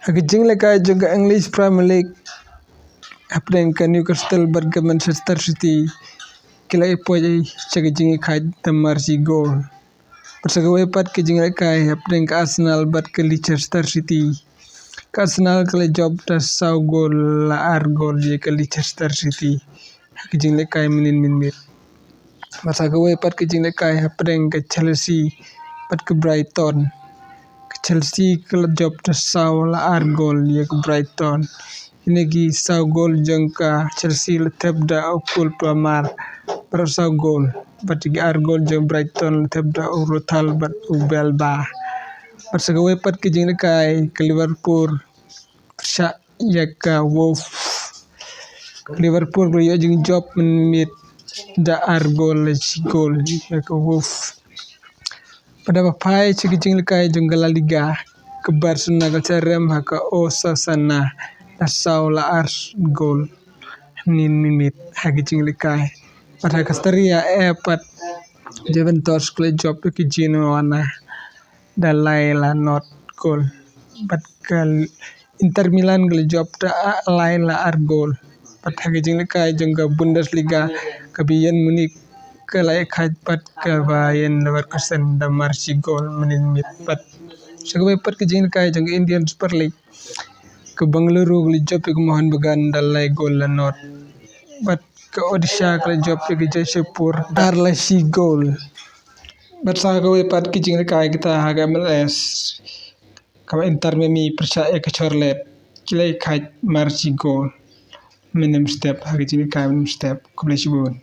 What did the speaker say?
Hagajing lekai juga English Premier League happening ke Newcastle berge Manchester City. Kila ipoi hagajing kai tamar si gol. Persagawe pat kajing lekai happening ke Arsenal bat ke Leicester City. Ke Arsenal kala job tas sau gol la ar gol je ke Leicester City. Hagajing lekai min. Persagawe pat kajing lekai happening ke Chelsea bat ke Brighton. Chelsea kala job tas sau la ar gol je ke Brighton. Inegi sau gol jengka Chelsea letep da ukul pamar per sau gol. Batigi ar gol jeng Brighton letep da urutal bat ubel ba. Persagawe pat kejing lekai ke Liverpool syak yaka Wolf. Liverpool beriyo jeng job menit da ar gol yaka Wolf. Pada papai kejing lekai jeng La Liga ke Barcelona ke Cerem haka Osasuna sau la ar gol nin minit hagajing lekai. Pada Casteria pat Juventus kala job ke Genoa da Laila not gol. Bat ke Inter Milan kala job da Laila ar gol. Pat hagajing lekai jeng ke Bundesliga ke Bayern Munich kala ikat pat ke Bayern Leverkusen da marsi gol menit pat. Sagawe pat kejing lekai jeng Indian Super League ke Bengaluru kala job ke Mohun Bagan da lai gol la not. Bat ke Odisha kala job ke Jaipur dar la si gol. Bat sagawe pat kejing lekai kita haga MLS kama Inter Miami percaya ke Charlotte kila ikat marsi gol. Minim step hagajing lekai minim step kublai sibun.